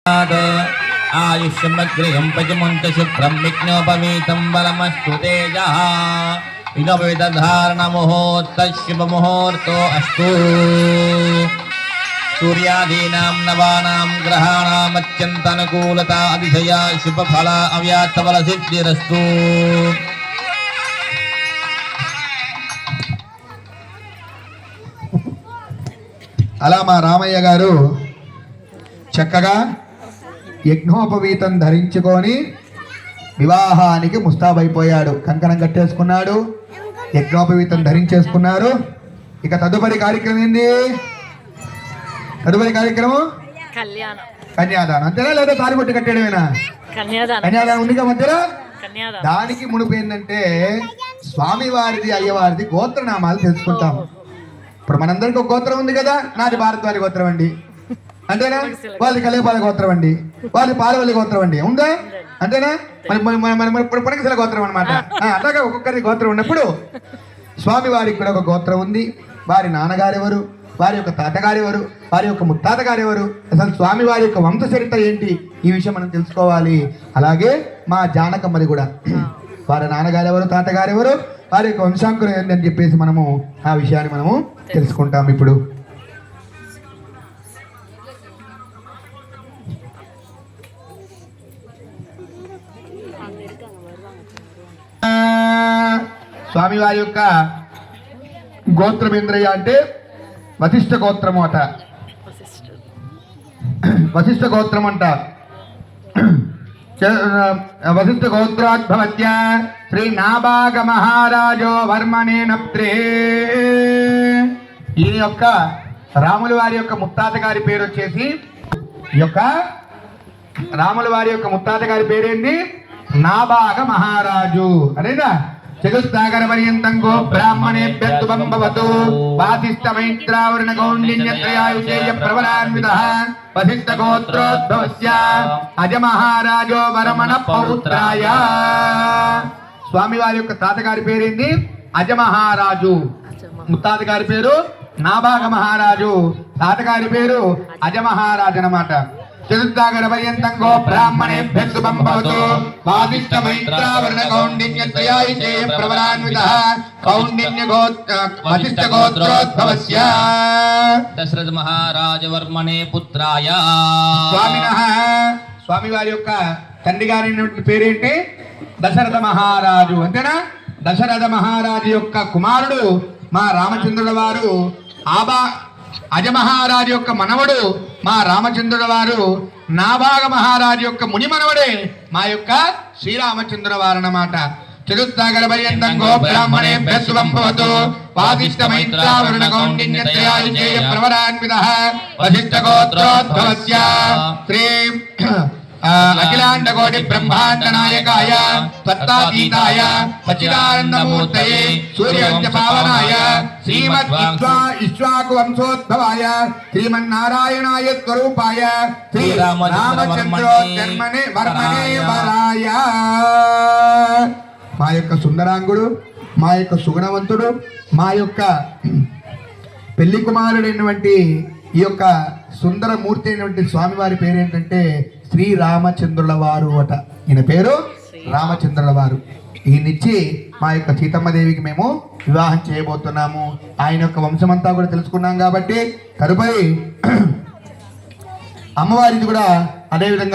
आयुष्यमग्रियं पचमुन्तशुभ्रं विघ्नोपवीतं बलमस्तु तेजः इदविदधारणमुहूर्तः शुभमुहूर्तो अस्तु सूर्यादीनां नवानां ग्रहाणाम् अत्यन्तनुकूलता अतिशया शुभफला अव्यात्तफलसिद्धिरस्तु అలా మా రామయ్య గారు చక్కగా యజ్ఞోపవీతం ధరించుకొని వివాహానికి ముస్తాబైపోయాడు. కంకణం కట్టేసుకున్నాడు, యజ్ఞోపవీతం ధరించేసుకున్నారు. ఇక తదుపరి కార్యక్రమం ఏంది? తదుపరి కార్యక్రమం కన్యాదానం. అంతేనా లేదా తాలిబొట్టు కట్టేయడమేనా? కన్యాదానం ఉంది మధ్యలో. దానికి మునుపు ఏంటంటే స్వామివారిది అయ్యవారిది గోత్రనామాలు తెలుసుకుంటాం. ఇప్పుడు మనందరికి ఒక గోత్రం ఉంది కదా, నాది భారద్వారి గోత్రం అండి అంతేనా, వాళ్ళది కలిపాల గోత్రం అండి, వాళ్ళది పాలవల్లి గోత్రం అండి ఉందా అంతేనా, మరి పుణకశిల గోత్రం అనమాట. అలాగే ఒక్కొక్కరి గోత్రం ఉన్నప్పుడు స్వామి వారికి కూడా ఒక గోత్రం ఉంది. వారి నాన్నగారు ఎవరు, వారి యొక్క తాతగారు ఎవరు, వారి యొక్క ముత్తాతగారు ఎవరు, అసలు స్వామి వారి యొక్క వంశ చరిత్ర ఏంటి, ఈ విషయం మనం తెలుసుకోవాలి. అలాగే మా జానకమ్మది కూడా వారి నాన్నగారు ఎవరు, తాతగారు ఎవరు, వారి యొక్క వంశాంకురం ఏంటని చెప్పేసి మనము ఆ విషయాన్ని మనము తెలుసుకుంటాం. ఇప్పుడు స్వామివారి యొక్క గోత్రం ఏంద్రయ్య అంటే వశిష్ఠ గోత్రము అట. వశిష్ఠ గోత్రం అంట. వశిష్ఠ గోత్రోద్భవత్య శ్రీ నాభాగ మహారాజో వర్మణేన ప్రే. ఈయన యొక్క రాముల వారి యొక్క ముత్తాత గారి పేరు వచ్చేసి, ఈ యొక్క రాముల వారి యొక్క ముత్తాత గారి పేరేంటి? నాభాగ మహారాజు. అదేనా చతుస్సాగర పర్యంతం గో బ్రాహ్మణేభ్యస్తు భవతు వాసిష్ఠ మైత్రావరణ కౌండిన్యత్రయాయుషేయ ప్రబలాన్వితః వశిష్ఠ గోత్రోద్భవస్య అజ మహారాజో వరమణ పౌత్రాయ. స్వామి వారి యొక్క తాతగారి పేరేంటి? అజ మహారాజు. ముత్తాత గారి పేరు నాభాగ మహారాజు, తాతగారి పేరు అజ మహారాజు అన్నమాట. చతుస్సాగర పర్యంతం గో బ్రాహ్మణేభ్యస్తు భవతు వాసిష్ఠ మైత్రావరణ కౌండిన్యత్రయాయుషేయ ప్రబలాన్వితః కౌండిన్య వశిష్ఠ గోత్రోద్భవస్య దశరథ మహారాజ వర్మణే పుత్రాయ. స్వామి వారి యొక్క తండ్రి గారి పేరేంటి? దశరథ మహారాజు. అంతేనా? దశరథ మహారాజు యొక్క కుమారుడు మా రామచంద్రుల వారు. అజమహారాజు యొక్క మనవడు మా రామచంద్రుల వారు. నాభాగ మహారాజు యొక్క ముని మనవడే మా యొక్క శ్రీరామచంద్రుల వారు అన్నమాట. చతుస్సాగర పర్యంతం గో బ్రాహ్మణేభ్యస్తు భవతు వాసిష్ఠ మైత్రావరణ కౌండిన్యత్రయాయుషేయ ప్రబలాన్వితః వశిష్ఠ గోత్రోద్భవస్య శ్రీ అఖిలాండ కోటి బ్రహ్మాండ నాయకాయ తత్తాతీతాయ సచ్చిదానందమూర్తయే సూర్యవంశ పావనాయ శ్రీమద్ ఇక్ష్వాకు వంశోద్భవాయ శ్రీమన్నారాయణాయ స్వరూపాయ శ్రీ రామచంద్రో జన్మనే వర్మణే వరాయ. మా యొక్క సుందరాంగుడు, మా యొక్క సుగుణవంతుడు, మా యొక్క పెళ్లి కుమారుడైనటువంటి ఈ యొక్క సుందరమూర్తి అయినటువంటి స్వామివారి పేరు ఏంటంటే శ్రీరామచంద్రుల వారు అట. ఈయన పేరు రామచంద్రుల వారు. ఈయనిచ్చి మా యొక్క సీతమ్మదేవికి మేము వివాహం చేయబోతున్నాము. ఆయన యొక్క వంశమంతా కూడా తెలుసుకున్నాం కాబట్టి తదుపరి అమ్మవారిది కూడా అదేవిధంగా